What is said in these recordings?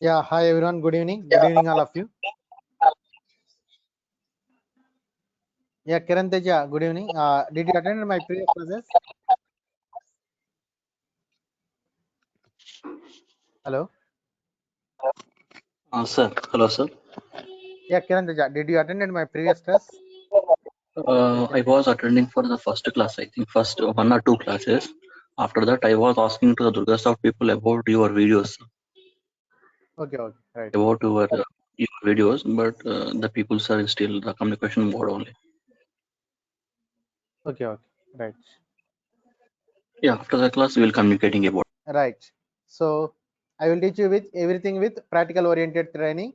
Yeah, hi everyone. Good evening. Good evening, all of you. Yeah, Kiran Teja. Good evening. Did you attend my previous classes? Hello. Sir, hello, sir. Yeah, Kiran Teja. Did you attend my previous class? I was attending for the first class, I think first one or two classes. After that, I was asking to the Durgasoft people about your videos, Okay, okay, right. about your videos, but the people are still the communication mode only. Okay, okay, right. Yeah, after the class, we will communicating about. Right. So I will teach you with everything with practical oriented training.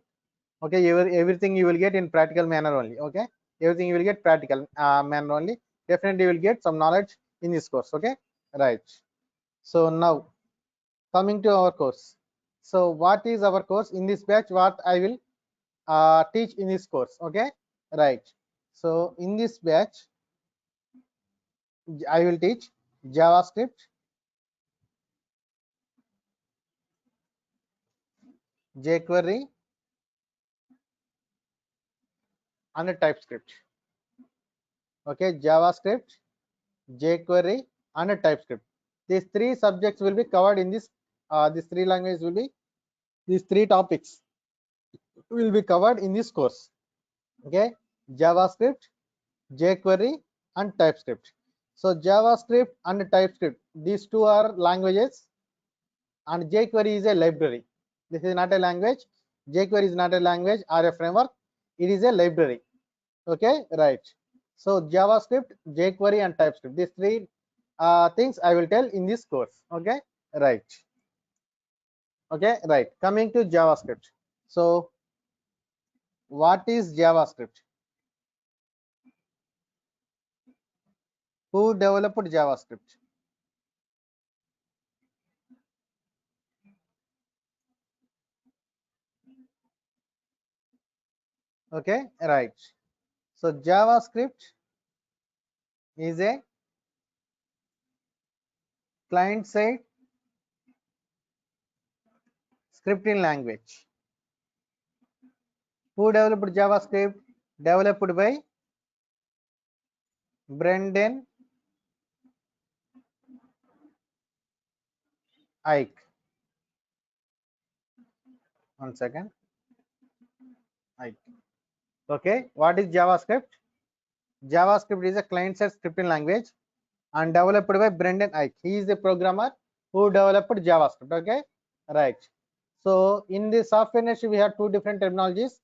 Okay, everything you will get in practical manner only. Okay, everything you will get practical manner only. Definitely, you will get some knowledge in this course. Okay, right. So now coming to our course. So what is our course in this batch? What I will teach in this course. Okay, right. So in this batch I will teach JavaScript, jQuery and TypeScript. Okay, JavaScript, jQuery and TypeScript. These three subjects will be covered in this. These three languages will be, these three topics will be covered in this course. Okay, JavaScript, jQuery and TypeScript. So JavaScript and TypeScript, these two are languages, and jQuery is a library. This is not a language. jQuery is not a language or a framework. It is a library. Okay, right. So JavaScript, jQuery and TypeScript, these three things I will tell in this course. Okay, right. Okay, right. Coming to JavaScript. So what is JavaScript? Who developed JavaScript? Okay, right. So JavaScript is a client side scripting language. Who developed JavaScript? Developed by Brendan Ike. One second. Ike. Okay, what is JavaScript? JavaScript is a client-side scripting language and developed by Brendan Ike. He is the programmer who developed JavaScript. Okay, right. So in the software industry, we have two different terminologies: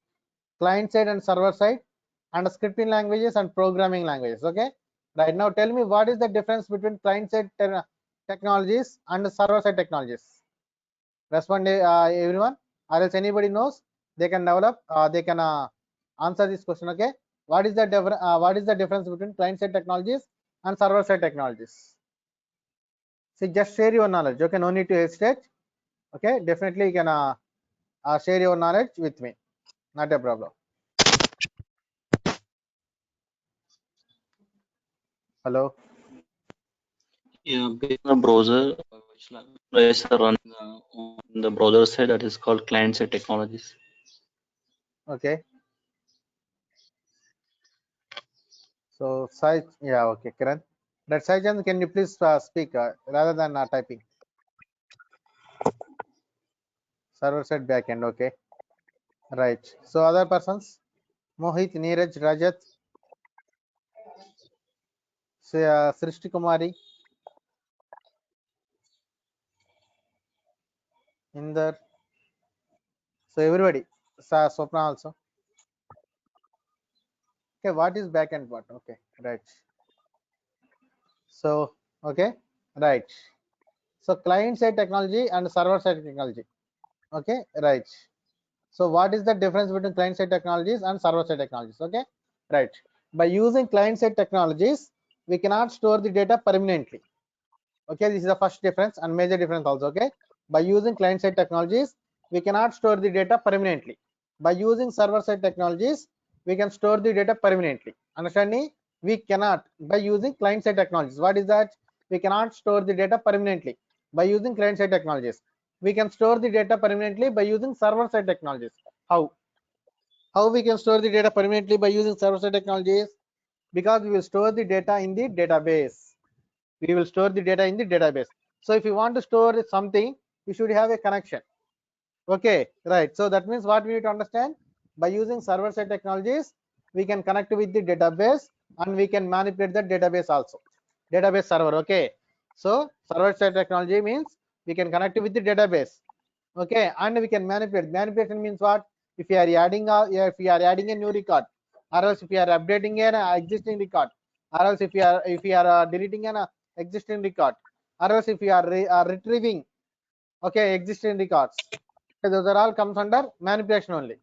client-side and server-side, and scripting languages and programming languages. Okay, right. Now tell me, what is the difference between client-side technologies and server-side technologies? Respond, everyone, or else anybody knows, they can develop. They can answer this question. Okay, what is the difference between client side technologies and server side technologies? See, just share your knowledge. Okay, no need to hesitate. Okay, definitely you can share your knowledge with me. Not a problem. Hello. Yeah, based on the browser, which language are running on the browser side, that is called client side technologies. Okay. So, Sai, yeah, okay, Kiran. That Saijan, can you please speak rather than typing? Server side backend. Okay, right. So, other persons, Mohit, Neeraj, Rajat, Srishti Kumari, Inder. So everybody, Swapna also. Okay, what is backend part? Okay, right. So okay, right. So client side technology and server side technology. Okay, right. So what is the difference between client side technologies and server side technologies? Okay, right. By using client side technologies, we cannot store the data permanently. Okay, this is the first difference and major difference also. Okay, by using client side technologies, we cannot store the data permanently. By using server side technologies, we can store the data permanently. Understanding? We cannot by using client side technologies. What is that? We cannot store the data permanently by using client side technologies. we can store the data permanently by using server-side technologies. How we can store the data permanently by using server-side technologies? Because we will store the data in the database. We will store the data in the database. So if you want to store something, you should have a connection. Okay, right. So that means what we need to understand, by using server-side technologies, we can connect with the database and we can manipulate the database also. Database server. Okay. So server-side technology means we can connect with the database. Okay, and we can manipulate. Manipulation means what? If you are adding a new record, or else if you are updating an existing record, or else if you are deleting an existing record, or else if you are retrieving existing records. Okay, those are all comes under manipulation only.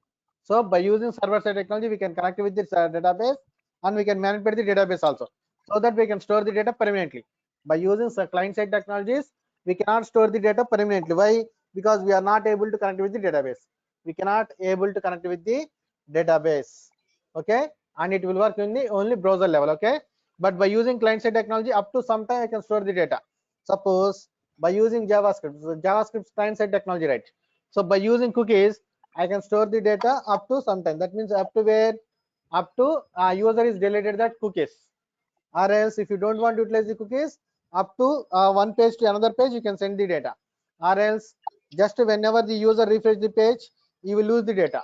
So by using server-side technology, we can connect with this database and we can manipulate the database also, so that we can store the data permanently. By using client-side technologies, we cannot store the data permanently. Why? Because we are not able to connect with the database. We cannot able to connect with the database. Okay, and it will work in the only browser level. Okay, but by using client-side technology, up to some time I can store the data. Suppose by using JavaScript, so JavaScript client-side technology, right? So by using cookies, I can store the data up to some time. That means up to where? Up to user is deleted that cookies. Or else if you don't want to utilize the cookies, up to one page to another page, you can send the data. Or else just whenever the user refresh the page, you will lose the data.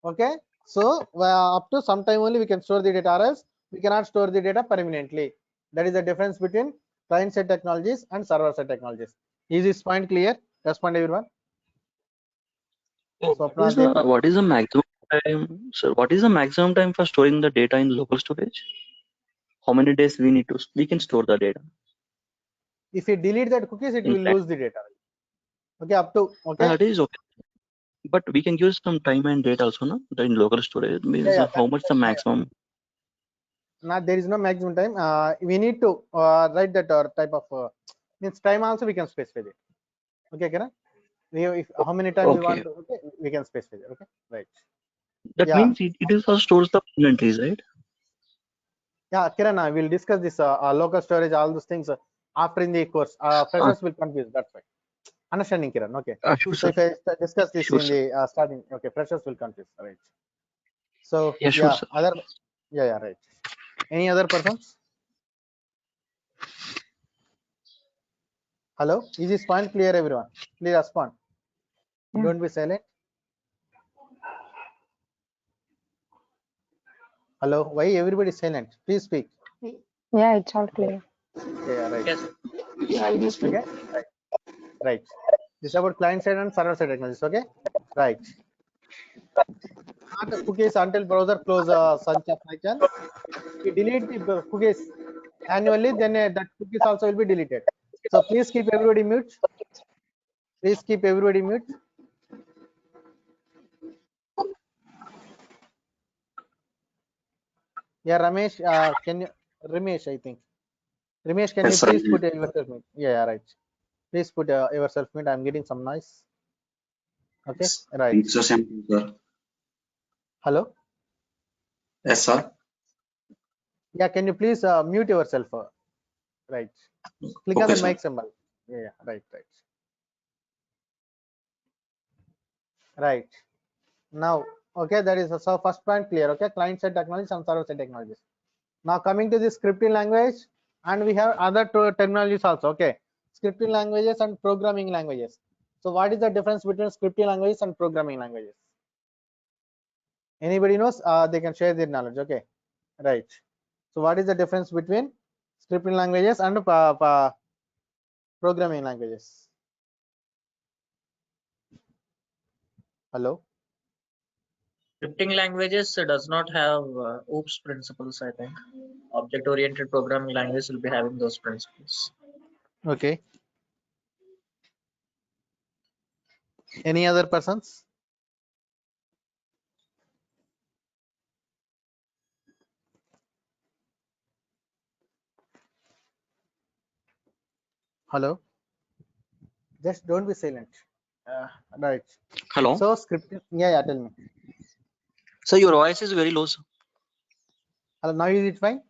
Okay. So up to some time only we can store the data, or else we cannot store the data permanently. That is the difference between client-side technologies and server-side technologies. Is this point clear? Respond everyone. What is the maximum time, sir? What is the maximum time for storing the data in local storage? How many days we can store the data? If you delete that cookies, it In will time. lose the data. Okay, up to That is okay. But we can use some time and date also, no? In local storage means how much the maximum? Now there is no maximum time. We need to write that type of means time also we can specify it. Okay, Kiran. If how many times we want to, okay, we can specify it. Okay, right. That means it also stores the permanently, right? Yeah, Kiran, I will discuss this local storage, all those things after in the course. Freshers will confuse. That's why. Understanding, Kiran. Okay. Sure, so sir. if I discuss this Sure, in the starting, okay, freshers will confuse. Right. So yeah, sure, sir. right. Any other persons? Hello, is this point clear, everyone? Please respond. Don't be silent. Hello, why everybody is silent? Please speak. Yeah, it's all clear. Yeah, right. Yes. Okay, right. This is about client side and server side technologies. Okay, right. Not the cookies until browser close such a function. If you delete the cookies annually, then that cookies also will be deleted. So please keep everybody mute. Please keep everybody mute. Yeah, Ramesh, can you, Ramesh, I think. Ramesh, can you please put yourself mute? Yeah, right. Please put yourself mute. I'm getting some noise. Okay, right. So simple, sir. Hello. Yes, sir. Yeah, can you please mute yourself? Right. Click on the mic symbol. Yeah, right. Right. Now, okay, that is so first point clear. Okay, client side technologies and server side technologies. Now coming to the scripting language, and we have other two terminologies also. Okay, scripting languages and programming languages. So what is the difference between scripting languages and programming languages? Anybody knows? They can share their knowledge. Okay, right. So what is the difference between scripting languages and programming languages? Hello. Scripting languages does not have OOPS principles, I think. Object-oriented programming languages will be having those principles. Okay. Any other persons? Hello. Just don't be silent. Right. Hello. So scripting. Yeah. Tell me. So your voice is very low, sir. Hello. Now is it fine?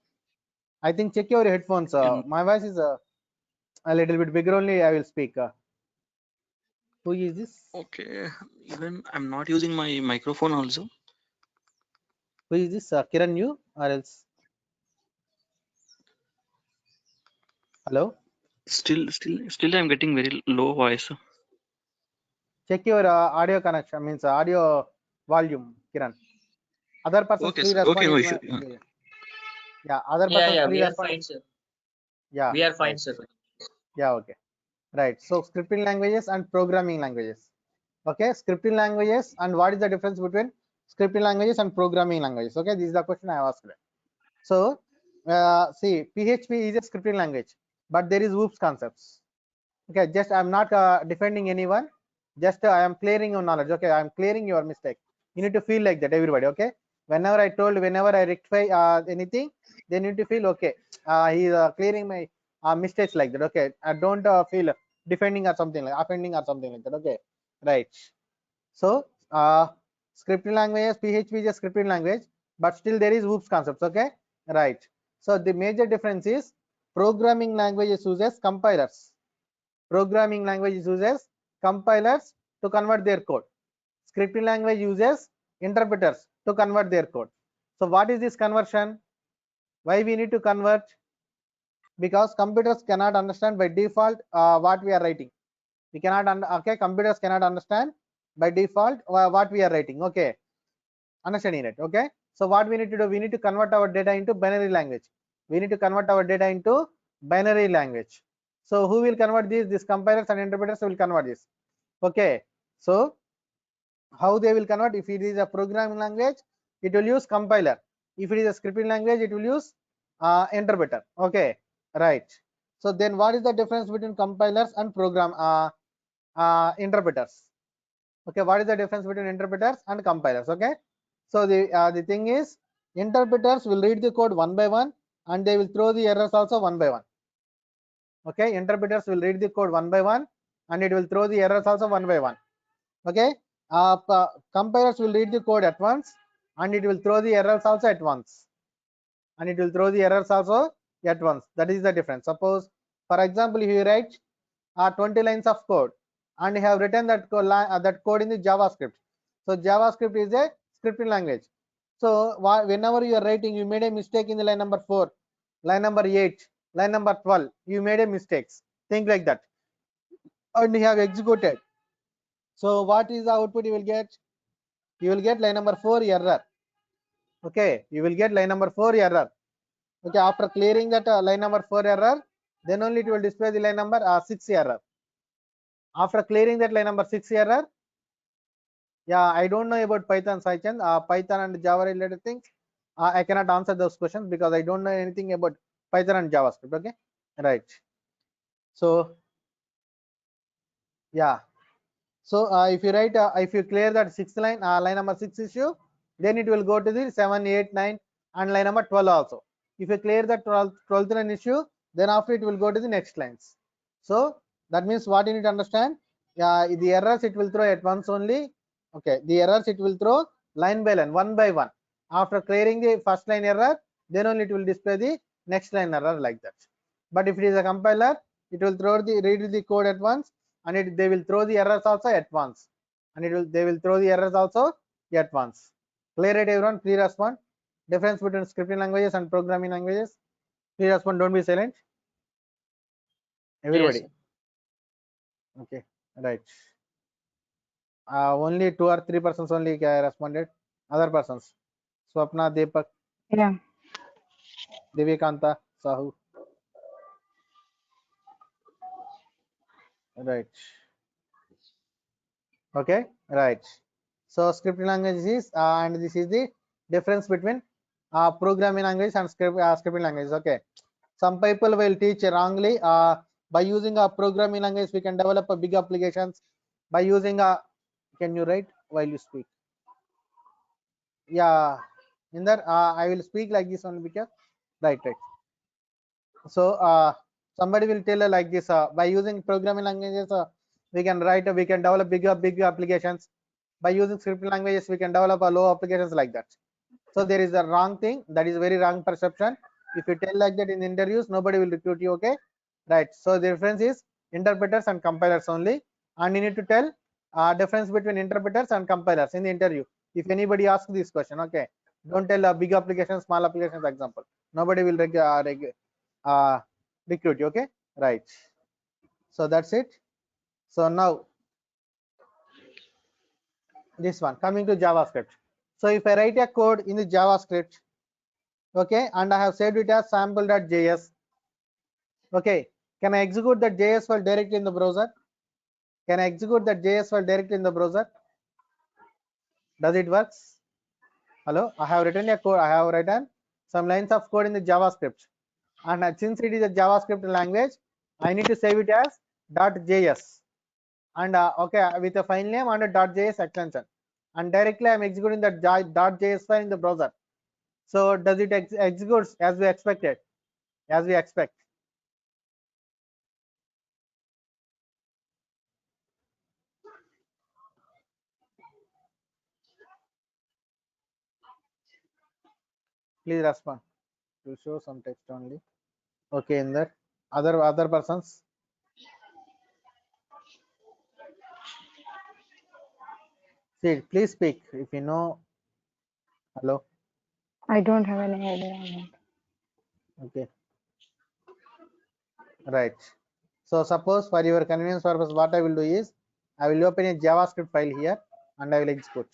I think check your headphones. My voice is a little bit bigger only. I will speak. Who is this? Okay, even I'm not using my microphone also. Who is this? Kiran, you or else? Hello? Still I'm getting very low voice. Check your audio connection, means audio volume, Kiran. Other persons Okay, please sir. Okay, respond. no It issue. may, yeah, other Yeah, persons yeah, please we are respond. fine, sir. Yeah, We are fine, right. sir. Yeah, okay. Right. So scripting languages and programming languages. Okay, scripting languages and what is the difference between scripting languages and programming languages? Okay, this is the question I have asked. So see, PHP is a scripting language, but there is OOPS concepts. Okay, just I'm not defending anyone, just I am clearing your knowledge. Okay, I'm clearing your mistake. You need to feel like that, everybody. Okay, whenever I rectify anything, they need to feel okay. He's clearing my mistakes like that. Okay, I don't feel defending or something like offending or something like that. Okay, right. So scripting languages, PHP is a scripting language, but still there is OOPS concepts. Okay, right. So the major difference is programming languages uses compilers. Programming language uses compilers to convert their code. Scripting language uses interpreters to convert their code. So what is this conversion? Why we need to convert? Because computers cannot understand by default what we are writing. We cannot okay, computers cannot understand by default what we are writing. Okay, understanding it. Okay, so what we need to do, we need to convert our data into binary language. We need to convert our data into binary language. So who will convert this? These compilers and interpreters will convert this. Okay, so how they will convert? If it is a programming language, it will use compiler. If it is a scripting language, it will use interpreter. Okay, right. So then what is the difference between compilers and program interpreters? Okay, what is the difference between interpreters and compilers? Okay, so the thing is, interpreters will read the code one by one and they will throw the errors also one by one. Okay, interpreters will read the code one by one and it will throw the errors also one by one. Okay, compilers will read the code at once and it will throw the errors also at once, and it will throw the errors also at once. That is the difference. Suppose for example, if you write 20 lines of code and you have written that code in the JavaScript. So JavaScript is a scripting language. So whenever you are writing, you made a mistake in the line number 4, line number 8, line number 12, you made a mistakes. Think like that, and you have executed. So what is the output you will get? You will get line number 4 error. Okay, you will get line number 4 error. Okay, after clearing that line number 4 error, then only it will display the line number 6 error. After clearing that line number 6 error, yeah, I don't know about Python, Saichan. Python and Java related things, I cannot answer those questions because I don't know anything about Python and JavaScript. Okay, right. So yeah, so if you write, if you clear that 6th line, line number 6 issue, then it will go to the 7, 8, 9 and line number 12 also. If you clear the 12th line issue, then after it will go to the next lines. So that means what you need to understand, the errors it will throw at once only. Okay, the errors it will throw line by line, one by one. After clearing the first line error, then only it will display the next line error, like that. But if it is a compiler, it will read the code at once, and they will throw the errors also at once, and they will throw the errors also at once. Clear it, everyone? Please respond. Difference between scripting languages and programming languages. Please respond, don't be silent, everybody. Yes. Okay, right. Only 2 or 3 persons only responded. Other persons, Swapna, Deepak, Yeah. Devikanta, Sahu. Right. Okay, right. So scripting language is and this is the difference between programming language and scripting language. Okay, some people will teach wrongly. By using a programming language, we can develop a big applications. By using a, can you write while you speak? Yeah, in that I will speak like this only because right. So somebody will tell like this, by using programming languages, we can develop bigger applications. By using scripting languages, we can develop a low applications, like that. So there is a wrong thing, that is very wrong perception. If you tell like that in interviews, nobody will recruit you. Okay, right. So the difference is interpreters and compilers only. and you need to tell difference between interpreters and compilers in the interview. If anybody asks this question, okay, don't tell big applications, small applications example. Nobody will recruit you. Okay, right? So that's it. So now this one, coming to JavaScript. So if I write a code in the JavaScript, okay, and I have saved it as sample.js, okay, can I execute that JS file directly in the browser? Can I execute that JS file directly in the browser? Does it works? Hello, I have written a code. I have written some lines of code in the JavaScript, and since it is a JavaScript language, I need to save it as .js, and okay, with a file name and a .js extension, and directly I am executing that .js file in the browser. So does it execute as we expected? As we expect. Please respond. To show some text only. Okay, in that other persons. See, please speak if you know. Hello. I don't have any idea on that. Okay. Right. So suppose for your convenience purpose, what I will do is I will open a JavaScript file here and I will execute.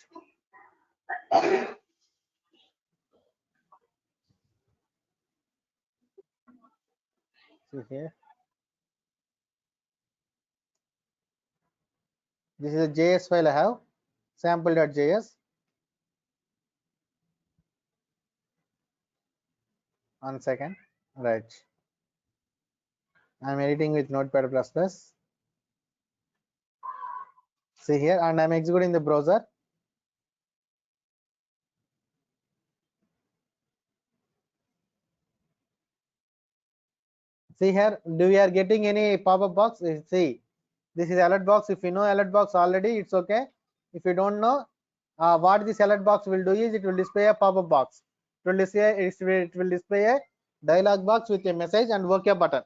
See here. This is a JS file I have, sample.js. 1 second. Right. I'm editing with Notepad++. See here, and I'm executing the browser. See here, do we are getting any pop-up box? See, this is alert box. If you know alert box already, it's okay. If you don't know, what this alert box will do is it will display a pop-up box. It will display a dialog box with a message and OK button.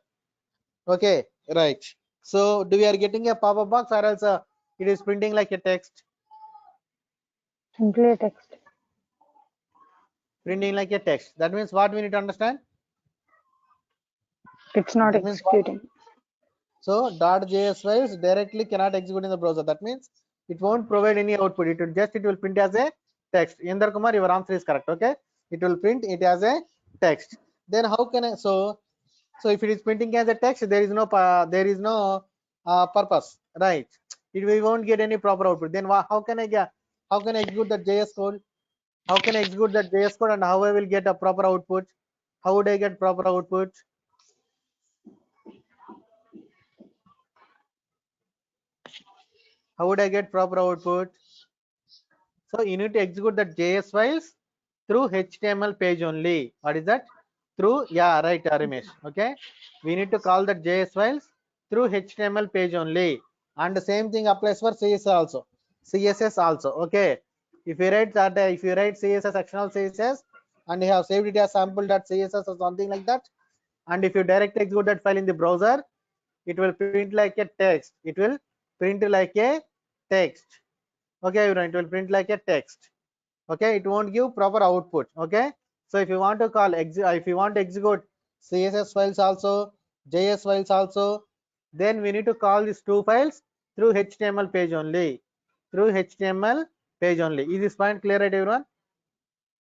Okay, right. So do we are getting a pop-up box, or else it is printing like a text? Simply a text. Printing like a text. That means what we need to understand? It's not That means what? executing. So .js files directly cannot execute in the browser. That means it won't provide any output. It will print as a text. Yendar Kumar, your answer is correct. Okay, it will print it as a text. Then how can I? So if it is printing as a text, there is no purpose, right? We won't get any proper output. Then how can I execute that JS code? How can I execute that JS code, and how I will get a proper output? How would I get proper output? How would I get proper output? So you need to execute the JS files through HTML page only. What is that? Through, yeah, right, Ramesh. Okay, we need to call the JS files through HTML page only, and the same thing applies for CSS also. CSS also. Okay, if you write that, if you write CSS sectional CSS and you have saved it as sample.css or something like that, and if you directly execute that file in the browser, it will print like a text. It will print like a text. Okay, it will print like a text. Okay, it won't give proper output. Okay, so if you want to call if you want to execute CSS files also, JS files also, then we need to call these two files through HTML page only. Through HTML page only. Is this point clear, right, everyone?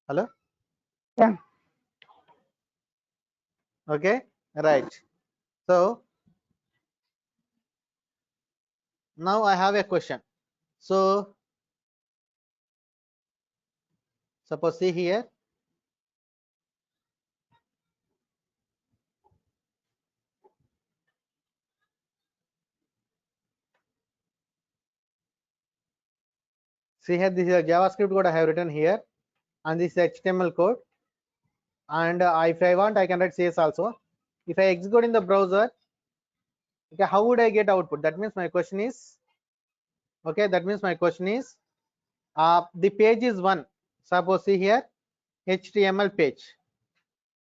Hello? Yeah. Okay, right. So now I have a question. So suppose see here. See here, this is a JavaScript code I have written here, and this is HTML code. And if I want, I can write CS also. If I execute in the browser, okay, how would I get output? That means my question is, okay, that means my question is, the page is one. Suppose see here, HTML page,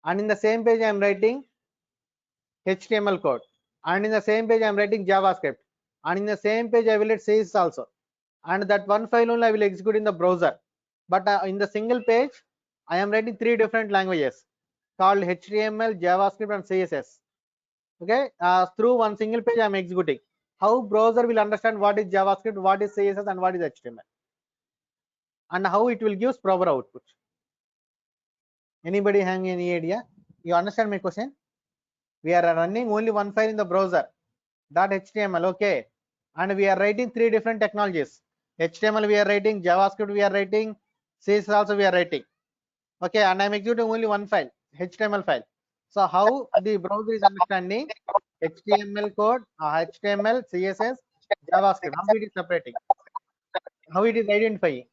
and in the same page I am writing HTML code, and in the same page I am writing JavaScript, and in the same page I will write CSS also, and that one file only I will execute in the browser. But in the single page I am writing 3 different languages called HTML, JavaScript and CSS. Okay, through one single page I am executing. How browser will understand what is JavaScript, what is CSS and what is HTML, and how it will give proper output? Anybody having any idea? You understand my question? We are running only one file in the browser, .html, okay, and we are writing 3 different technologies. HTML we are writing, JavaScript we are writing, CSS also we are writing. Okay, and I am executing only one file, HTML file. So how the browser is understanding HTML code, HTML, CSS, JavaScript? How it is separating? How it is identifying?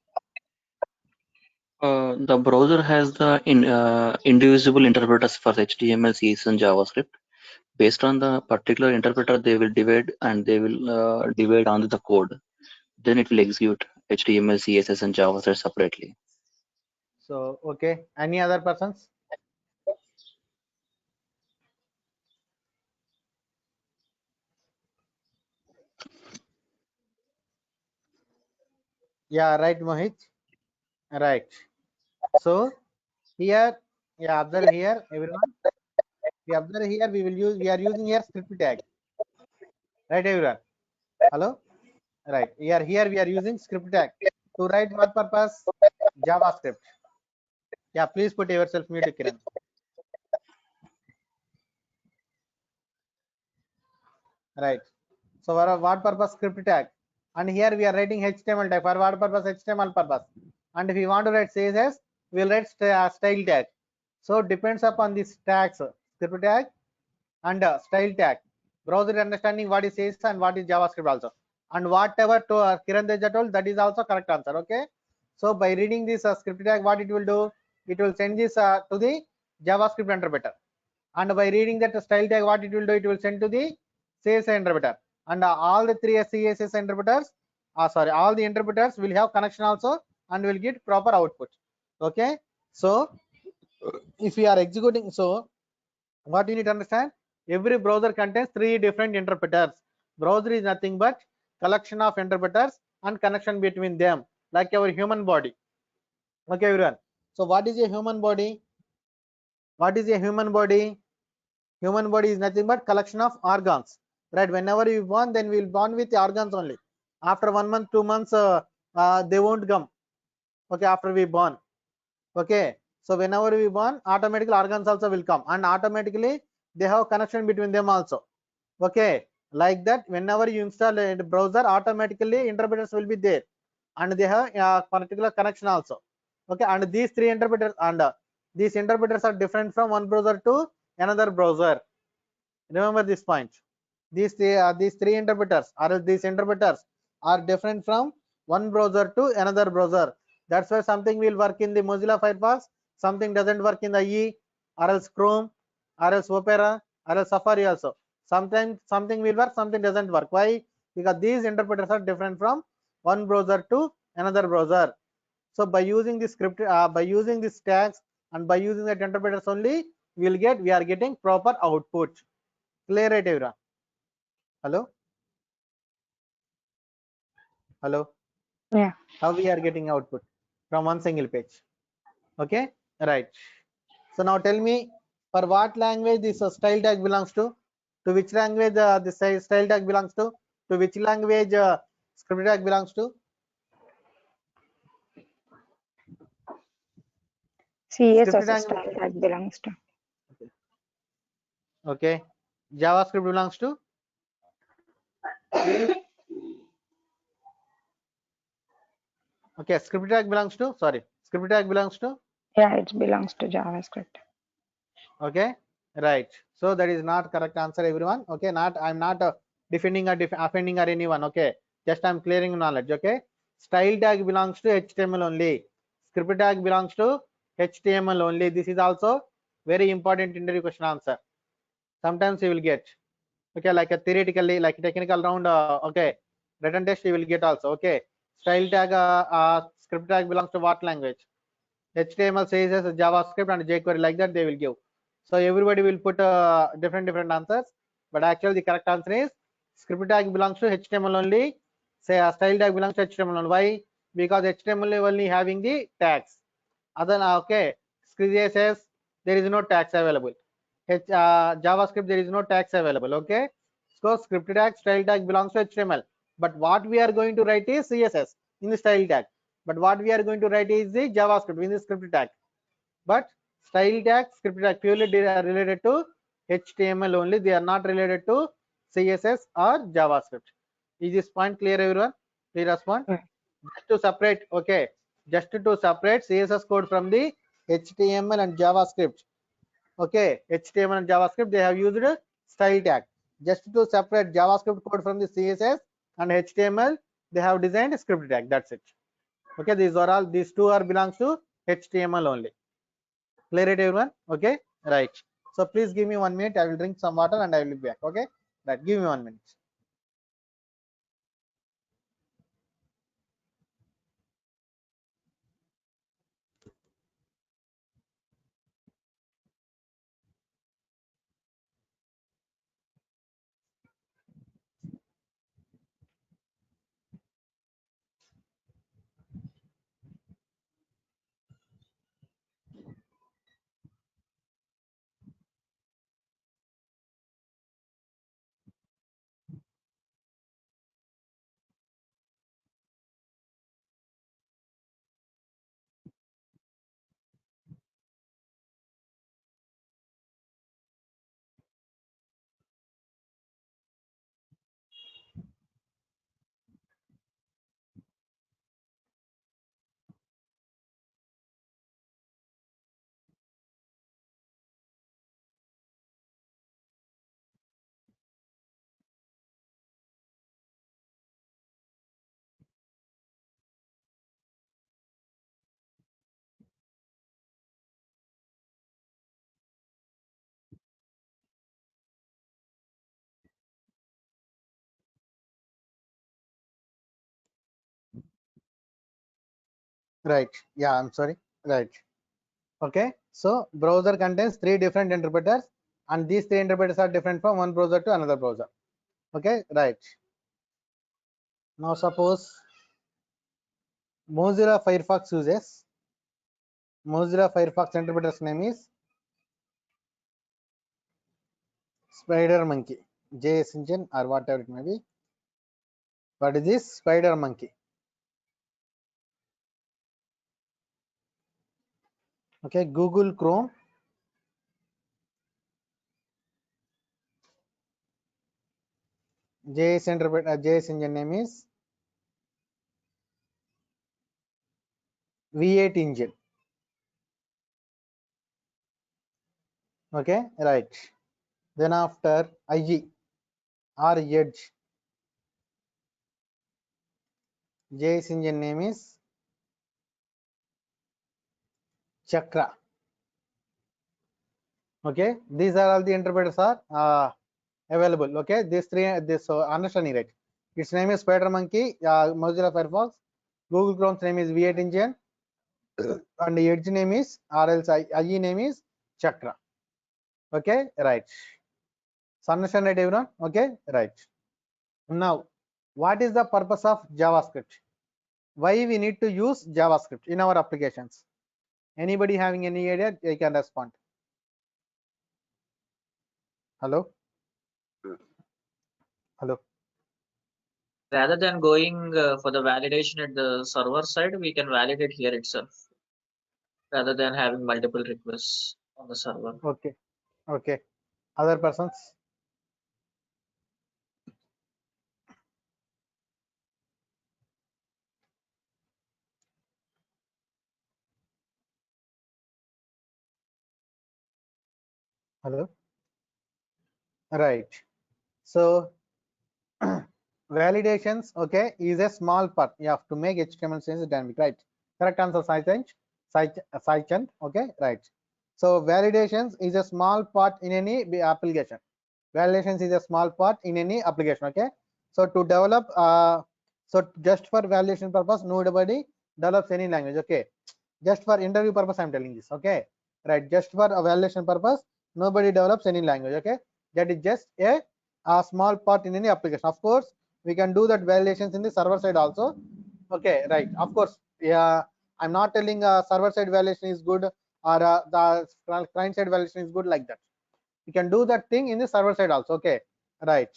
The browser has the indivisible interpreters for HTML, CSS, and JavaScript. Based on the particular interpreter, they will divide and they will divide on the code. Then it will execute HTML, CSS, and JavaScript separately. So okay, any other persons? Yeah, right, Mohit. Right. So here, yeah, observe here, everyone. We observe here. We are using here script tag. Right, everyone. Hello. Right. Here we are using script tag to write what purpose? JavaScript. Yeah, please put yourself mute, Kiran. Right. So for what purpose script tag? And here we are writing HTML tag. For what purpose? HTML purpose. And if we want to write CSS, we'll write style tag. So depends upon these tags, script tag and style tag. Browser understanding what is CSS and what is JavaScript also. And whatever to Kiran Teja told, that is also correct answer. Okay. So by reading this script tag, what it will do? It will send this to the JavaScript interpreter. And by reading that style tag, what it will do? It will send to the CSS interpreter. And all the 3 CSS interpreters, all the interpreters will have connection also and will get proper output. Okay. So if we are executing, so what you need to understand, every browser contains 3 different interpreters. Browser is nothing but collection of interpreters and connection between them, like our human body. Okay, everyone. So what is a human body? What is a human body? Human body is nothing but collection of organs, right? Whenever you born, then we will born with the organs only. After 1 month, 2 months, they won't come. Okay, after we born. Okay, so whenever we born, automatically organs also will come, and automatically they have connection between them also. Okay, like that, whenever you install a browser, automatically interpreters will be there, and they have a particular connection also. Okay, and these 3 interpreters, and these interpreters are different from one browser to another browser. Remember this point. These 3 interpreters, or these interpreters are different from one browser to another browser. That's why something will work in the Mozilla Firefox, something doesn't work in the IE, or else Chrome, or else Opera, or else Safari also. Sometimes something will work, something doesn't work. Why? Because these interpreters are different from one browser to another browser. So by using this script, by using these tags and by using that interpreters only, we are getting proper output. Clear, right, everyone? Hello? Hello? Yeah. How we are getting output from one single page? Okay, right. So now tell me, for what language this style tag belongs to? To which language this style tag belongs to? To which language script tag belongs to? CS Script also tag. style tag belongs to. Okay. JavaScript belongs to? Okay, script tag belongs to? Sorry, script tag belongs to? Yeah, it belongs to JavaScript. Okay, right. So that is not correct answer, everyone. Okay, I'm not defending or offending or anyone. Okay, just I'm clearing knowledge. Okay, style tag belongs to HTML only. Script tag belongs to HTML only. This is also very important interview question answer. Sometimes you will get. Okay, like a theoretically, like technical round. Okay, written test you will get also. Okay, style tag, script tag belongs to what language? HTML, CSS, JavaScript, and jQuery, like that they will give. So everybody will put different answers, but actually the correct answer is script tag belongs to HTML only. Say a style tag belongs to HTML only. Why? Because HTML only having the tags. Other okay, CSS there is no tags available. JavaScript there is no tags available. Okay, so script tag, style tag belongs to HTML. But what we are going to write is CSS in the style tag. But what we are going to write is the JavaScript in the script tag. But style tag, script tag purely related to HTML only. They are not related to CSS or JavaScript. Is this point clear, everyone? Please respond. Right. Just to separate, okay, just to separate CSS code from the HTML and JavaScript. Okay, HTML and JavaScript, they have used style tag. Just to separate JavaScript code from the CSS and HTML, they have designed a script tag. That's it. Okay, these two are belongs to HTML only. Clear it, everyone? Okay, right. So please give me 1 minute. I will drink some water and I will be back. Okay, right. Give me 1 minute. Right. Yeah, I'm sorry. Right. Okay. So browser contains 3 different interpreters, and these 3 interpreters are different from one browser to another browser. Okay. Right. Now suppose Mozilla Firefox uses Mozilla Firefox interpreter's name is Spider Monkey, JS engine or whatever it may be. What is this Spider Monkey? Okay, Google Chrome. JS interpreter, JS engine name is V8 engine. Okay, right. Then after IE or Edge, JS engine name is Chakra. Okay, these are all the interpreters are available. Okay, these three, this so understanding right. Its name is Spider Monkey, Mozilla Firefox. Google Chrome's name is V8 engine, and the Edge name is or else IE name is Chakra. Okay, right. So understand right, everyone? Okay, right. Now, what is the purpose of JavaScript? Why we need to use JavaScript in our applications? Anybody having any idea? They can respond. Hello? Hello? Rather than going for the validation at the server side, we can validate here itself rather than having multiple requests on the server. Okay. Okay. Other persons? Hello? Right. So validations, okay, is a small part. You have to make HTML changes dynamic, right? Correct answer, Saichand. Okay, right. So validations is a small part in any application. Validations is a small part in any application. Okay. So to develop, so just for validation purpose, nobody develops any language. Okay. Just for interview purpose, I'm telling this. Okay. Right. Just for a validation purpose, nobody develops any language. Okay. That is just a a small part in any application. Of course, we can do that validations in the server side also. Okay, right. Of course, yeah. I'm not telling server side validation is good or the client side validation is good like that. You can do that thing in the server side also. Okay, right.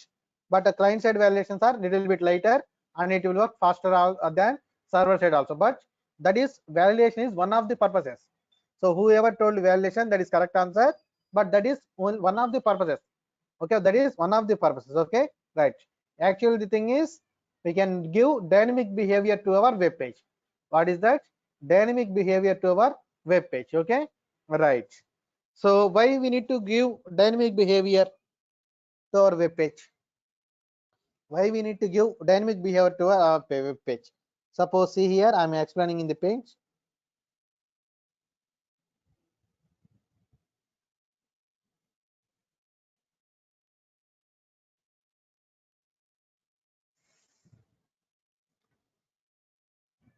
But the client side validations are little bit later and it will work faster than server side also. But that is validation is one of the purposes. So whoever told validation, that is correct answer. But that is one of the purposes. Okay, that is one of the purposes. Okay, right. Actually, the thing is we can give dynamic behavior to our web page. What is that? Dynamic behavior to our web page. Okay, right. So why we need to give dynamic behavior to our web page? Why we need to give dynamic behavior to our web page? Suppose see here, I am explaining in the page.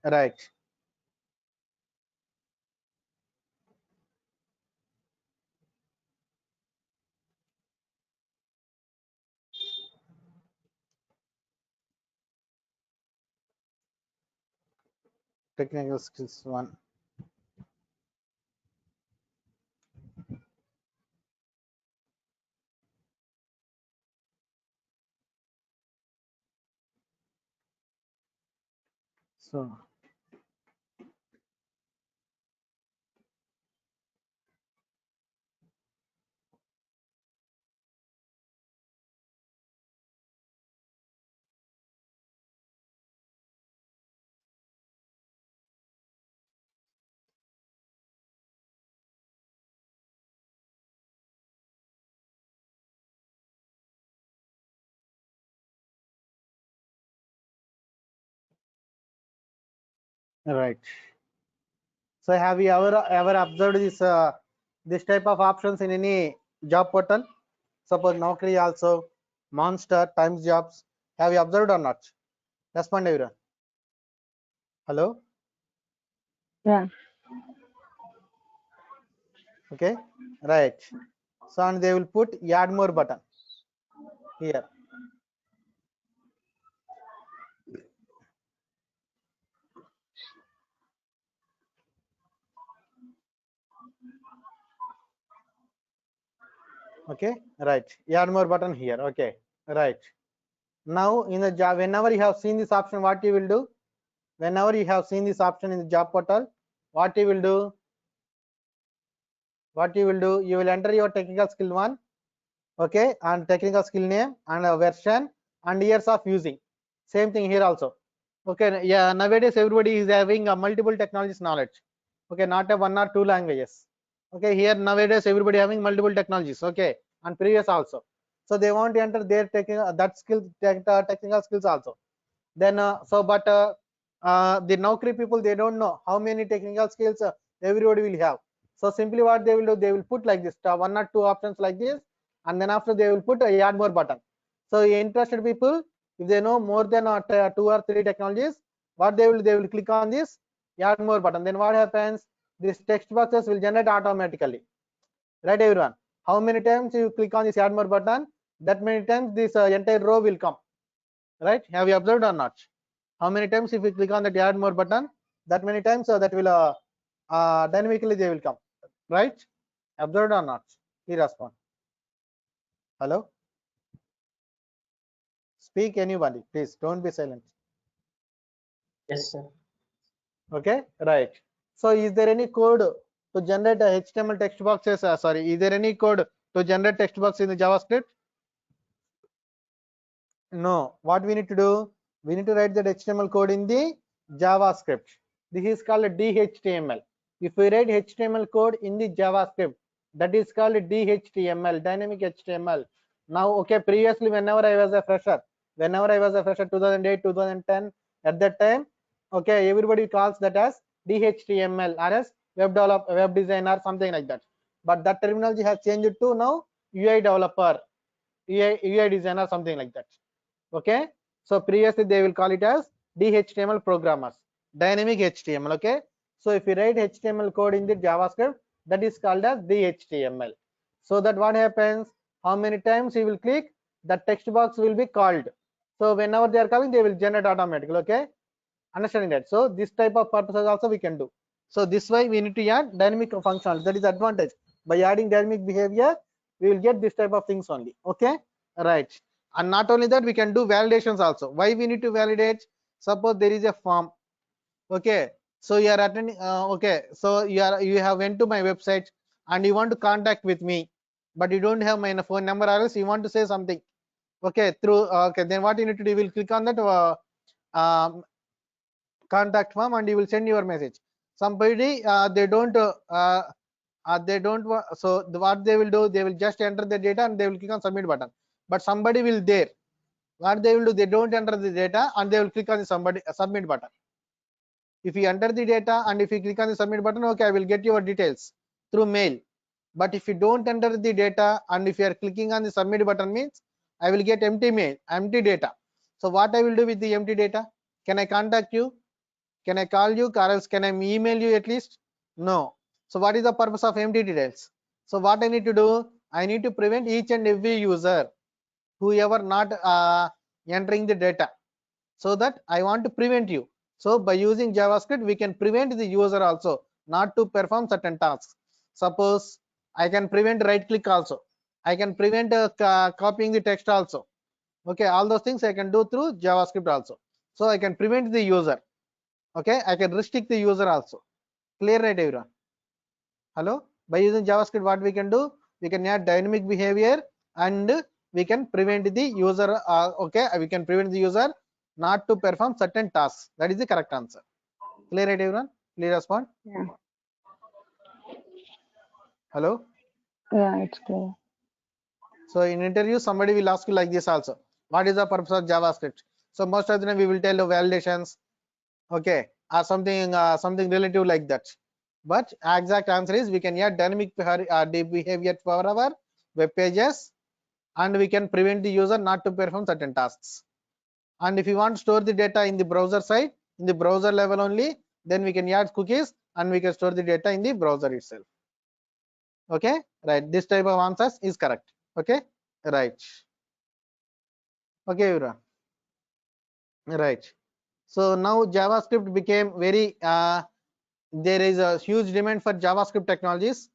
Right. Technical skills 1. So right. So have you ever observed this type of options in any job portal? Suppose Naukri also, Monster, Times Jobs. Have you observed or not? Respond everyone. Hello. Yeah. Okay. Right. So and they will put add more button here. Okay. Right. Add more button here. Okay. Right. Now in the job, whenever you have seen this option, what you will do? Whenever you have seen this option in the job portal, what you will do? What you will do? You will enter your technical skill 1. Okay, and technical skill name and a version and years of using. Same thing here also. Okay, yeah, nowadays everybody is having a multiple technologies knowledge. Okay, not a 1 or 2 languages. Okay, here nowadays everybody having multiple technologies. Okay, and previous also. So they want to enter their technical technical skills also. Then the Naukri people, they don't know how many technical skills everybody will have. So simply what they will do, they will put like this 1 or 2 options like this, and then after they will put a add more button. So interested people, if they know more than 2 or 3 technologies, what they will click on this add more button. Then what happens? These text boxes will generate automatically. Right, everyone? How many times you click on this add more button, that many times this entire row will come. Right? Have you observed or not? How many times if you click on the add more button, that many times that will dynamically they will come. Right? Observed or not? Please respond. Hello? Speak anybody, please. Don't be silent. Yes, sir. Okay, right. So is there any code to generate a HTML text boxes? Sorry, is there any code to generate text box in the JavaScript? No. What we need to do? We need to write that HTML code in the JavaScript. This is called DHTML. If we write HTML code in the JavaScript, that is called DHTML, dynamic HTML. Now, okay, previously whenever I was a fresher, 2008, 2010, at that time, okay, everybody calls that as DHTML or as web designer, something like that. But that terminology has changed to now UI developer, UI designer, something like that. Okay, so previously they will call it as DHTML programmers, dynamic HTML. Okay, so if you write HTML code in the JavaScript, that is called as DHTML. So that what happens, how many times you will click, the text box will be called. So whenever they are coming, they will generate automatically. Okay, understanding that. So this type of purposes also we can do. So this way we need to add dynamic functions. That is advantage. By adding dynamic behavior, we will get this type of things only. Okay, right. And not only that, we can do validations also. Why we need to validate? Suppose there is a form. Okay, so you are attending. Okay, so you have went to my website and you want to contact with me, but you don't have my phone number, or else you want to say something. Okay, through okay, then what you need to do? You will click on that um, contact form and you will send your message. Somebody they don't so what they will do, they will just enter the data and they will click on submit button. But somebody will there, what they will do, they don't enter the data and they will click on the submit button. If you enter the data and if you click on the submit button, okay, I will get your details through mail. But if you don't enter the data and if you are clicking on the submit button, means I will get empty mail, empty data. So what I will do with the empty data? Can I contact you? Can I call you, or else can I email you at least? No. So what is the purpose of empty details? So what I need to do? I need to prevent each and every user, whoever not entering the data. So that I want to prevent you. So by using JavaScript, we can prevent the user also not to perform certain tasks. Suppose I can prevent right click also. I can prevent copying the text also. Okay, all those things I can do through JavaScript also. So I can prevent the user. Okay, I can restrict the user also. Clear, right, everyone? Hello? By using JavaScript, what we can do? We can add dynamic behavior and we can prevent the user. Okay, we can prevent the user not to perform certain tasks. That is the correct answer. Clear, right, everyone? Clear respond? Yeah. Hello? Yeah, it's clear. So in interview, somebody will ask you like this also. What is the purpose of JavaScript? So most of the time we will tell the validations, okay, or something something relative like that. But exact answer is we can add dynamic behavior for our web pages, and we can prevent the user not to perform certain tasks. And if you want to store the data in the browser side, in the browser level only, then we can add cookies and we can store the data in the browser itself. Okay, right, this type of answers is correct. Okay, right. Okay, everyone, right. So now JavaScript became very there is a huge demand for JavaScript technologies.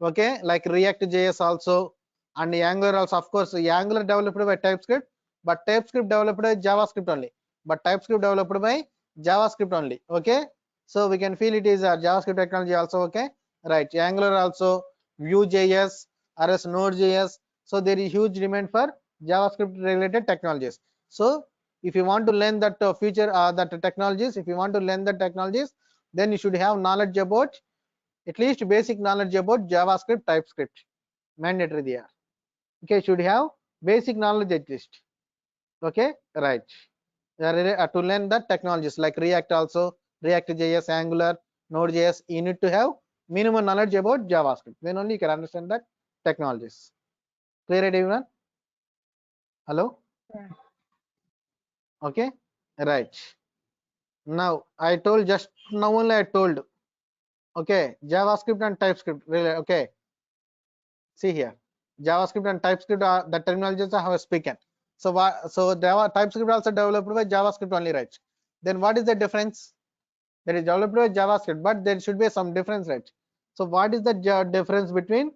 Okay, like React JS also, and Angular also. Of course, Angular developed by TypeScript, but TypeScript developed by JavaScript only. But TypeScript developed by JavaScript only. Okay, so we can feel it is a JavaScript technology also. Okay, right. Angular also, Vue.js, RS Node.js. So there is huge demand for JavaScript related technologies. So if you want to learn that that technologies, if you want to learn the technologies, then you should have knowledge about, at least basic knowledge about JavaScript, TypeScript, mandatory there. Okay, should have basic knowledge at least. Okay, right. To learn the technologies like React also, React JS, Angular, Node.js, you need to have minimum knowledge about JavaScript. Then only you can understand that technologies. Clear it, everyone? Hello? Yeah. Okay, right. Now I told just now only I told. Okay, JavaScript and TypeScript. Really, okay. See here, JavaScript and TypeScript are the terminologies I have spoken. So TypeScript also developed by JavaScript only, right? Then what is the difference? That is developed by JavaScript, but there should be some difference, right? So what is the difference between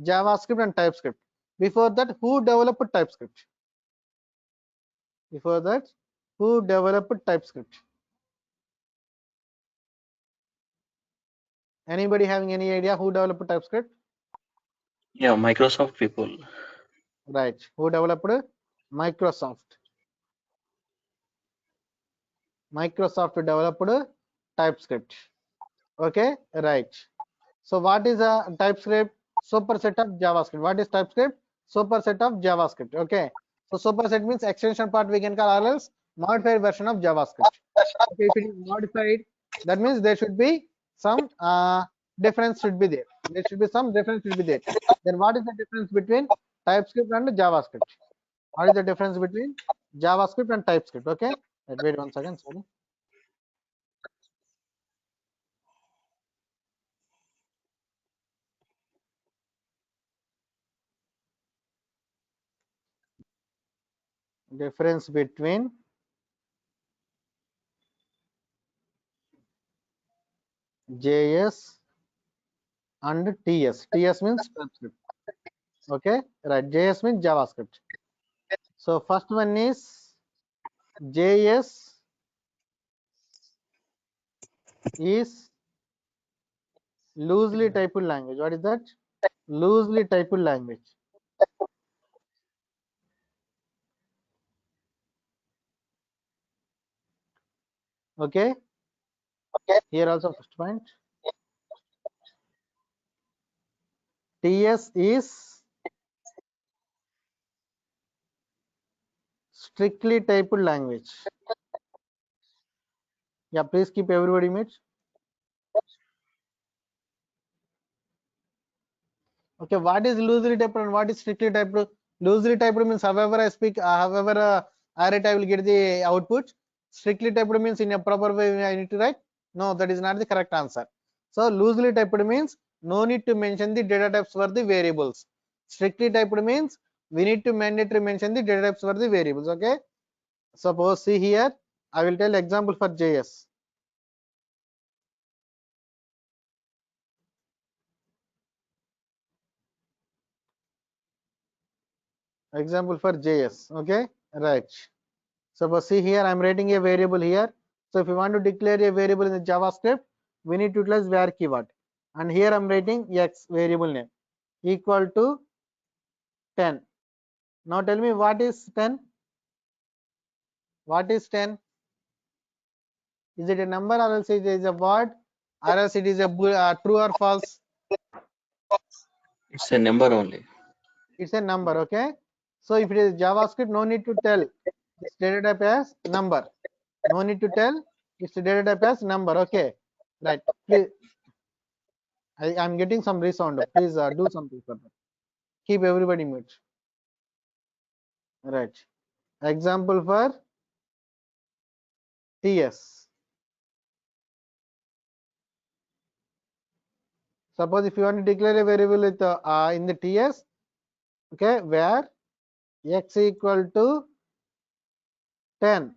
JavaScript and TypeScript? Before that, who developed TypeScript? Before that, who developed TypeScript? Anybody having any idea who developed TypeScript? Yeah, Microsoft people. Right. Who developed? Microsoft. Microsoft developed TypeScript. Okay, right. So what is a TypeScript? Superset of JavaScript. What is TypeScript? Superset of JavaScript. Okay. So superset means extension part we can call, or else modified version of JavaScript. Okay, if it is modified, that means there should be some difference should be there. There should be some difference should be there. Then what is the difference between TypeScript and JavaScript? What is the difference between JavaScript and TypeScript? Okay. Wait 1 second. Sorry. Difference between JS and TS. TS means TypeScript. Okay, right. JS means JavaScript. So first one is JS is loosely typed language. What is that? Loosely typed language. Okay. Here also first point. TS is strictly typed language. Yeah, please keep everybody mute. Okay, what is loosely typed and what is strictly typed? Loosely typed means however I speak, however I write, I will get the output. Strictly typed means in a proper way I need to write. No, that is not the correct answer. So loosely typed means no need to mention the data types for the variables. Strictly typed means we need to mandatory mention the data types for the variables. Okay. Suppose see here, I will tell example for JS. Example for JS. Okay, right. Suppose see here, I'm writing a variable here. So if you want to declare a variable in the JavaScript, we need to utilize var keyword. And here I'm writing x variable name equal to 10. Now tell me what is 10? What is 10? Is it a number or else it is a word or else it is a true or false? It's a number only. It's a number. Okay. So if it is JavaScript, no need to tell its data type as number. No need to tell its data type as number. Okay. Right. Please. I'm getting some resound. Please do something for that. Keep everybody mute. Right. Example for TS. Suppose if you want to declare a variable with in the TS, okay, where x equal to 10.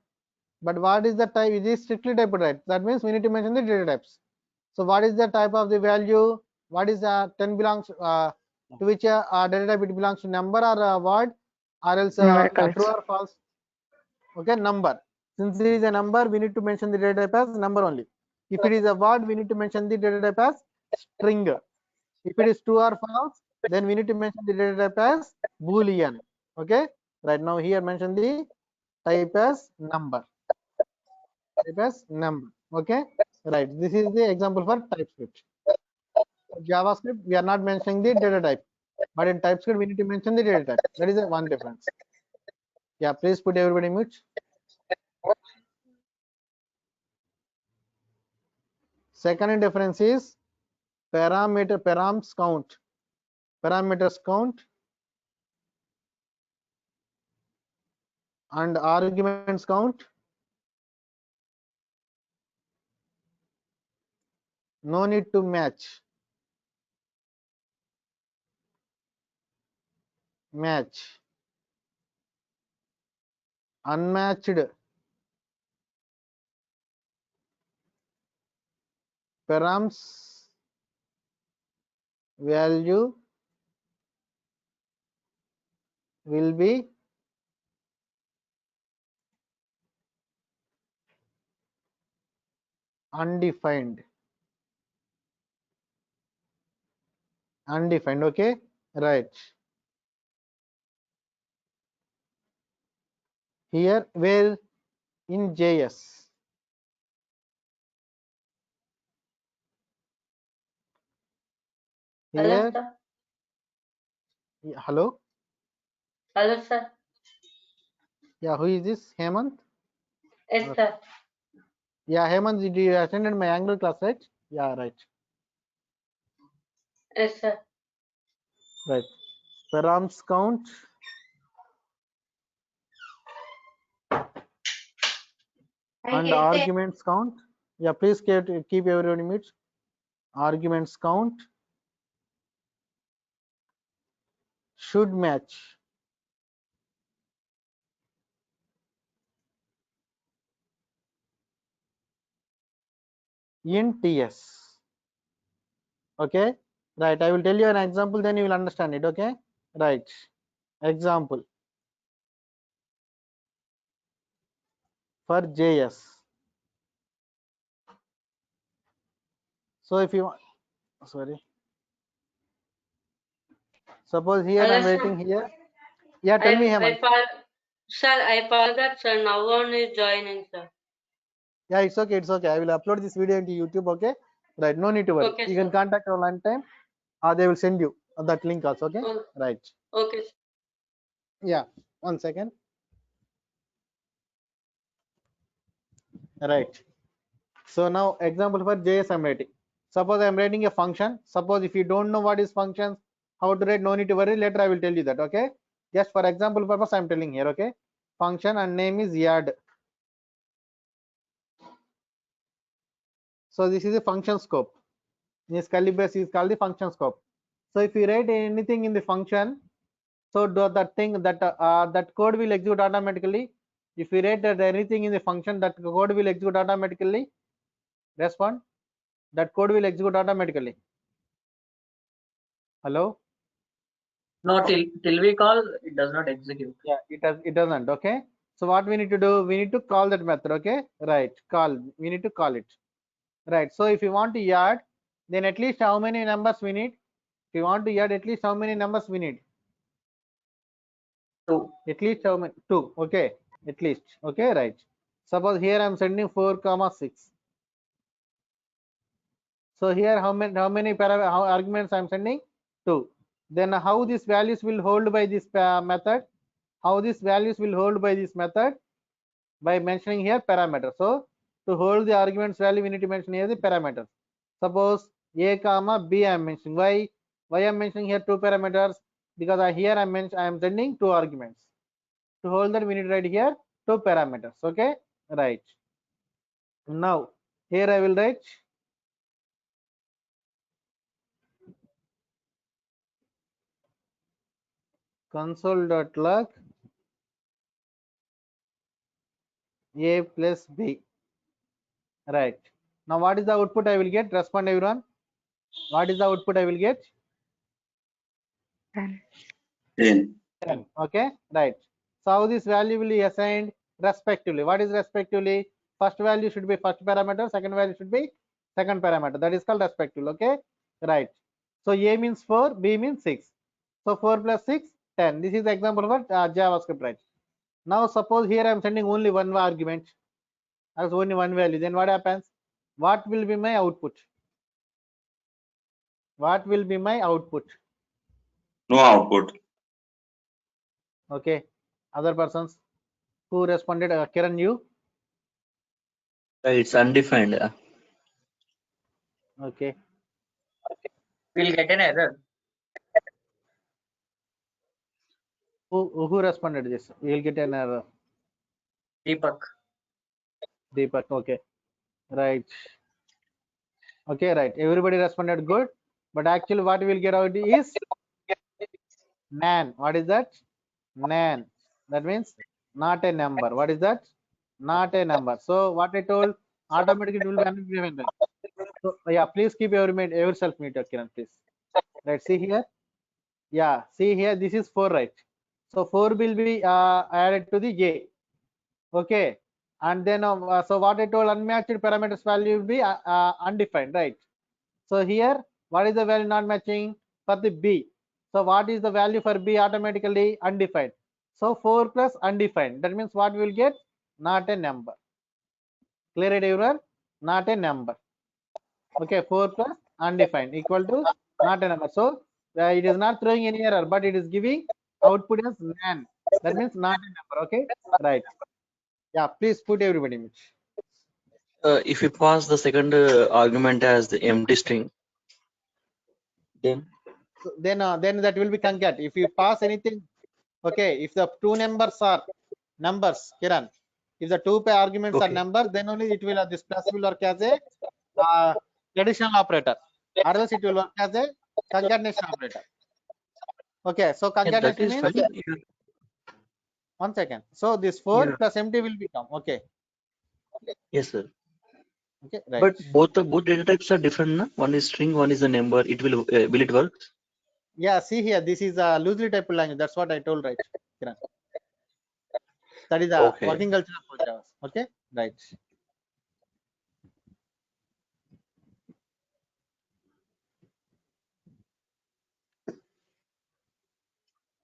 But what is the type? It is strictly typed, right? That means we need to mention the data types. So what is the type of the value? What is 10 belongs to which data type it belongs to, number or word or else Numericals. true or false? Okay, number. Since it is a number, we need to mention the data type as number only. If it is a word, we need to mention the data type as string. If it is true or false, then we need to mention the data type as boolean. Okay, right now here mention the type as number. Type as number. Okay, right. This is the example for TypeScript. JavaScript, we are not mentioning the data type, but in TypeScript we need to mention the data type. That is the one difference. Yeah, please put everybody mute. Second difference is params count. Parameters count and arguments count. No need to match. Match. Unmatched. Params value will be undefined. Undefined. Okay, right. Here, where in JS. Hello, Here, sir. hello. Hello, sir. Yeah, who is this? Hemant? Yes, Okay. sir. Yeah, Hemant, did you attended my Angular class, right? Yeah, right. Yes, sir. Right. Params count and arguments count. Yeah, please keep everybody mute. Arguments count should match. in TS. Okay, right. I will tell you an example, then you will understand it. Okay, right. Example for JS. So if you want, sorry, suppose here Hello, I'm sir. writing here. Yeah, tell me, Hemant. Sir, I forgot, sir. Now one is joining, sir. Yeah, it's okay. It's okay. I will upload this video into YouTube. Okay, right. No need to worry. Okay, You can sir. contact our line time, or they will send you that link also. Okay, Oh, right. okay, sir. Yeah, 1 second. Right. So now example for JS I'm writing. Suppose I'm writing a function. Suppose if you don't know what is functions, how to write, no need to worry. Later I will tell you that. Okay. Just for example purpose I'm telling here. Okay. Function and name is add. So this is a function scope. This curly brace is called the function scope. So if you write anything in the function, so that thing that code will execute automatically. If you write that anything in the function, that code will execute automatically. Respond. That code will execute automatically. Hello. No, till we call, it does not execute. Yeah, it doesn't. Okay. So what we need to do, we need to call that method. Okay, right, call, we need to call it. Right. So if you want to add, then at least how many numbers we need? If you want to add, at least how many numbers we need? 2. At least how many? 2. Okay, at least. Okay, right. Suppose here I'm sending 4,6. So here how many arguments I'm sending? 2. Then how these values will hold by this method? How these values will hold by this method? By mentioning here parameter. So to hold the arguments value, we need to mention here the parameters. Suppose a comma b I am mentioning. Why I am mentioning here 2 parameters? Because here I am sending 2 arguments. To hold that, we need to write here 2 parameters. Okay, right. Now here I will write console.log a plus b. Right. Now what is the output I will get? Respond everyone. What is the output I will get? 10. 10. 10. Okay, right. So how this value will be assigned respectively? What is respectively? First value should be first parameter, second value should be second parameter. That is called respectively. Okay, right. So a means 4, b means 6. So 4 plus 6, 10. This is the example for JavaScript, right? Now suppose here I am sending only one argument, as only one value. Then what happens? What will be my output? What will be my output? No output. Okay, other persons who responded, Kiran, you? It's undefined. Okay. We'll get an error. Who responded this? You'll get an error. Deepak. Deepak. Okay. Right. Okay. Right. Everybody responded good. But actually, what we will get out is nan. What is that? Nan. That means not a number. What is that? Not a number. So what I told, automatically it will be undefined. So yeah, please keep yourself muted, Kiran, please. Right. See here. Yeah. See here. This is 4, right? So 4 will be added to the J. Okay, and then so what I told, unmatched parameters value will be undefined, right? So here what is the value not matching for the b? So what is the value for b? Automatically undefined. So 4 plus undefined, that means what we will get? Not a number. Clear it, everyone? Not a number. Okay, 4 plus undefined equal to not a number. So it is not throwing any error, but it is giving output as nan. That means not a number. Okay, right. Yeah, please put everybody. If you pass the second argument as the empty string, then So then that will be concat. If you pass anything, okay, if the two numbers are numbers, Kiran, if the two pair arguments are okay. numbers, then only it will this plus will work as a additional operator, or else it will work as a concatenation operator. Okay, so Yeah, that concatenation is means fine. 1 second. So this 4 Yeah. plus empty will become okay. Yes, sir. Okay, right. But both data types are different, na? One is string, one is a number. It will it work? Yeah, see here, this is a loosely typed language. That's what I told, right, Kiran? That is the Okay. working culture of Java. Okay, right.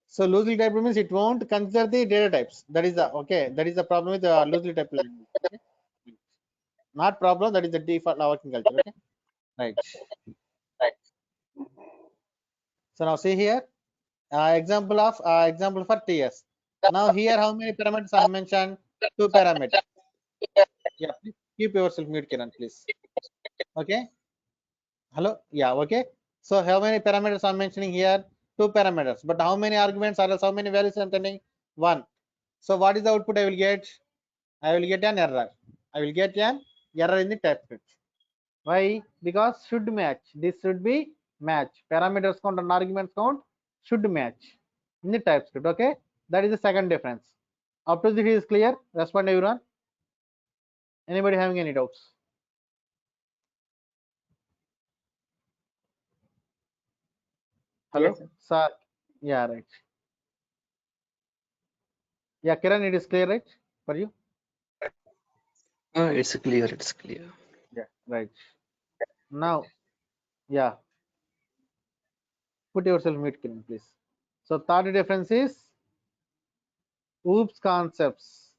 So loosely typed means it won't consider the data types. That is the okay. That is the problem with the loosely typed language. Okay? Not problem. That is the default working culture. Okay, right. So now see here, example for TS. Now here, how many parameters I have mentioned? 2 parameters. Yeah, please keep yourself mute, Kiran, please. Okay. Hello. Yeah. Okay. So how many parameters I'm mentioning here? 2 parameters. But how many arguments or else how many values I'm sending? 1. So what is the output I will get? I will get an error. I will get an error in the TypeScript. Why? Because should match. This should be match. Parameters count and arguments count should match in the TypeScript. Okay. That is the second difference. Up to this is clear. Respond everyone. Anybody having any doubts? Hello. Yes, sir. Sir. Yeah. Right. Yeah, Kiran, it is clear, right, for you? It's clear. It's clear. Yeah, right. Now, yeah, put yourself mute, Kiran, please. So third difference is OOPS concepts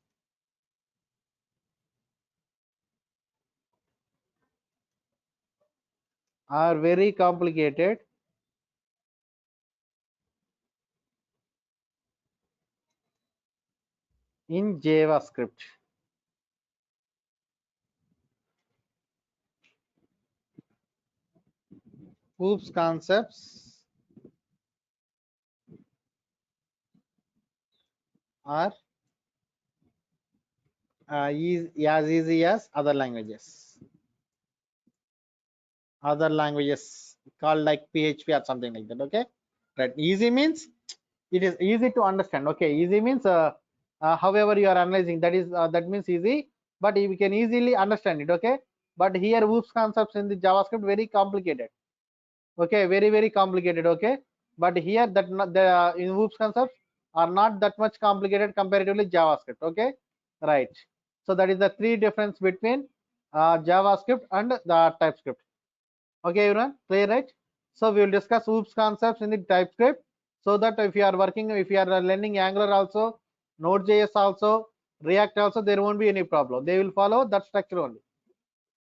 are very complicated in JavaScript. OOPS concepts are as easy as other languages. Other languages called like PHP or something like that. Okay, right. Easy means it is easy to understand. Okay, easy means however you are analyzing, that is that means easy, but we can easily understand it. Okay, but here OOPS concepts in the JavaScript very complicated. Okay, very complicated. Okay, but here that not, the in OOPS concepts are not that much complicated comparatively JavaScript. Okay, right. So that is the three difference between JavaScript and the TypeScript. Okay, everyone, clear, right? So we will discuss OOPS concepts in the TypeScript, so that if you are working, if you are learning Angular also, Node.js also, React also, there won't be any problem. They will follow that structure only.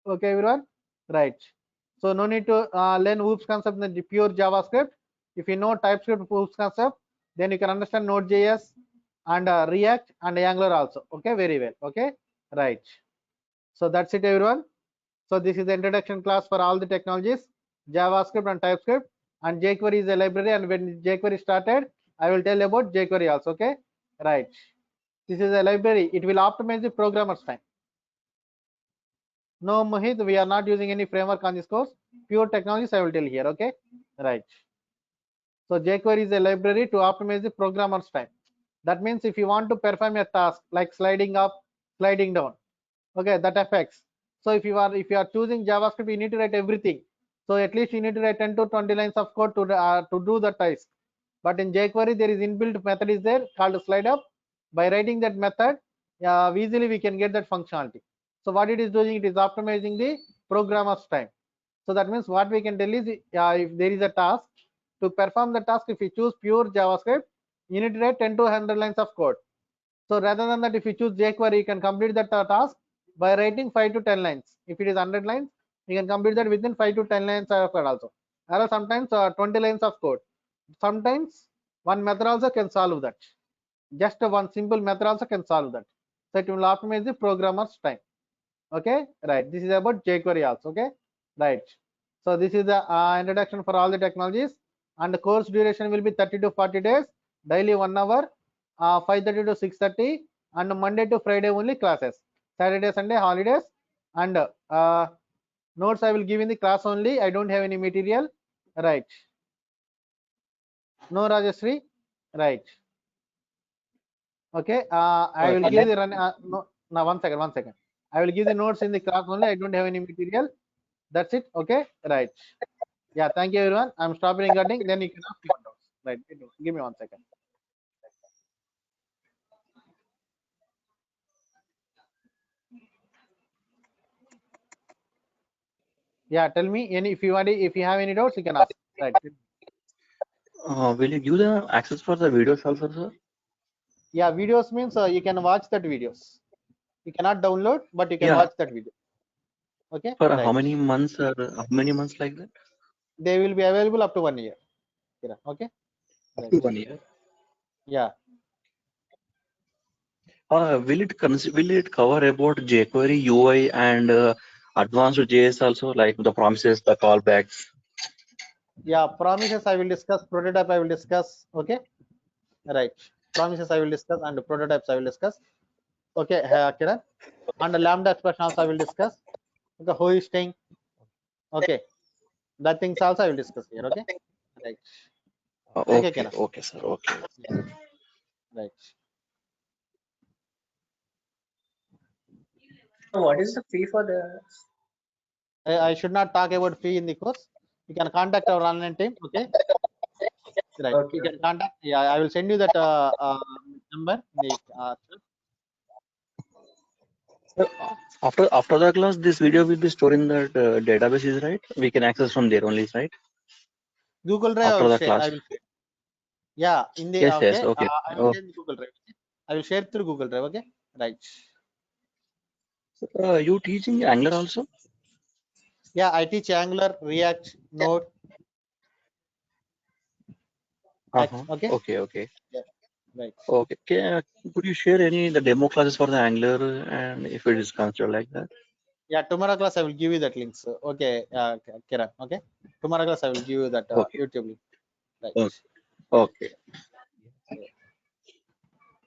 Okay, everyone, right? So no need to learn OOPS concept in the pure JavaScript. If you know TypeScript OOPS concept, then you can understand Node.js and React and Angular also. Okay, very well. Okay, right. So that's it, everyone. So this is the introduction class for all the technologies, JavaScript and TypeScript, and jQuery is a library, and when jQuery started, I will tell about jQuery also. Okay, right. This is a library. It will optimize the programmer's time. No, Mohit, we are not using any framework on this course. Pure technologies I will tell here. Okay, right. So jQuery is a library to optimize the programmer's time. That means if you want to perform a task like sliding up, sliding down, okay, that affects. So if you are choosing JavaScript, you need to write everything. So at least you need to write 10 to 20 lines of code to do the task. But in jQuery, there is inbuilt method is there called slide up. By writing that method, easily we can get that functionality. So what it is doing, it is optimizing the programmer's time. So that means what we can tell is, if there is a task, to perform the task, if you choose pure JavaScript, you need to write 10 to 100 lines of code. So rather than that, if you choose jQuery, you can complete that task by writing 5 to 10 lines. If it is 100 lines, you can complete that within 5 to 10 lines of code also. Or sometimes 20 lines of code. Sometimes one method also can solve that. Just one simple method also can solve that. So it will optimize the programmer's time. Okay, right. This is about jQuery also. Okay, right. So this is the introduction for all the technologies, and the course duration will be 30 to 40 days, daily 1 hour, 5:30 to 6:30, and Monday to Friday only classes. Saturday, Sunday holidays, and notes I will give in the class only. I don't have any material. Right. No, Rajashree. Right. Okay. I will give the run. No, now one second. I will give the notes in the class only. I don't have any material. That's it. Okay. Right. Yeah. Thank you, everyone. I'm stopping recording. Then you can ask your doubts. Right. Give me 1 second. Yeah. Tell me any if you have any doubts, you can ask. Right. Will you give the access for the videos also, sir? Yeah. Videos means you can watch that videos. You cannot download, but you can Yeah. watch that video. Okay. For Right. how many months or how many months like that? They will be available up to 1 year. Yeah. Okay. Up Right. to 1 year. Yeah. Will it cover about jQuery UI and advanced JS also, like the promises, the callbacks? Yeah. Promises I will discuss. Prototype I will discuss. Okay. Right. Promises I will discuss and prototypes I will discuss. Okay, Kiran. And the lambda expression also I will discuss. Okay, hoisting. Okay, that things also I will discuss here. Okay, right. Okay, Okay, Kiran. okay, sir. Okay. Yeah. Right. So what is the fee for the? I should not talk about fee in the course. You can contact our online team. Okay, right. Okay. You can contact. Yeah, I will send you that number. Sir, after the class, this video will be stored in that database, is right? We can access from there only, right? Google Drive. After the class. I will share. Yeah, in the Yes, yes. okay. Okay. I will share in Google Drive. Okay? I will share through Google Drive. Okay, right. You teaching Angular also? Yeah, I teach Angular, React, Node. Okay. Okay, okay. Yeah. Right. Okay. Could you share any the demo classes for the Angular and if it is considered like that? Yeah, tomorrow class I will give you that links. Okay, Kiran. Okay, tomorrow class I will give you that Okay. YouTube link. Right. Okay. Okay.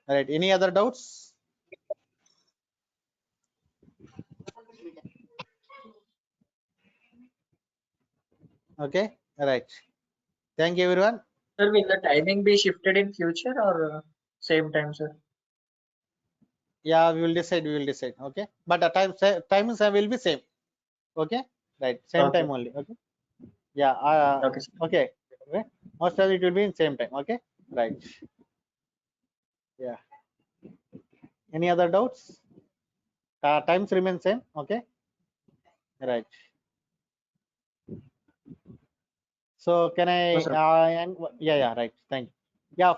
All right. Any other doubts? Okay. All right. Thank you, everyone. Sir, will the timing be shifted in future or same time, sir? Yeah, we will decide. We will decide. Okay. But the timings will be same. Okay. Right. Same Okay. time only. Okay. Yeah. Okay, sir. Okay. Okay. Most of it will be in same time. Okay. Right. Yeah. Any other doubts? Times remain same. Okay. Right. So can I? No, sir. Yeah. Right. Thank you. Yeah.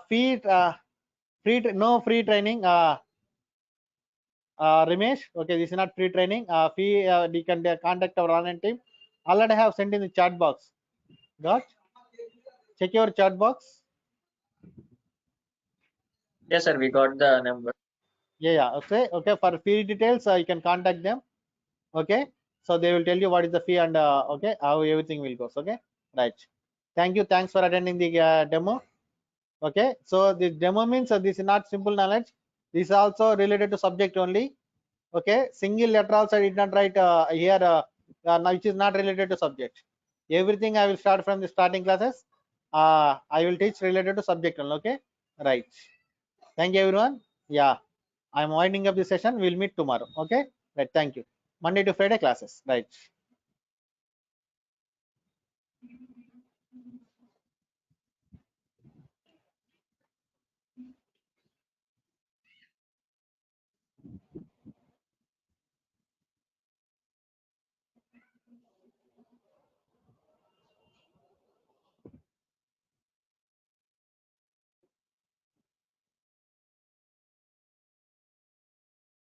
No free training. Ramesh. Okay, this is not free training. Fee. You can contact our online team. Already have sent in the chat box. Got? Check your chat box. Yes, sir. We got the number. Yeah. Okay. Okay. For fee details, you can contact them. Okay. So they will tell you what is the fee and okay how everything will go. Okay. Right. Thank you. Thanks for attending the demo. Okay. So this demo means this is not simple knowledge. This is also related to subject only. Okay, single letter also I did not write here which is not related to subject. Everything I will start from the starting classes. I will teach related to subject only. Okay, right. Thank you, everyone. Yeah, I'm winding up the session. We'll meet tomorrow. Okay, right. Thank you. Monday to Friday classes. Right.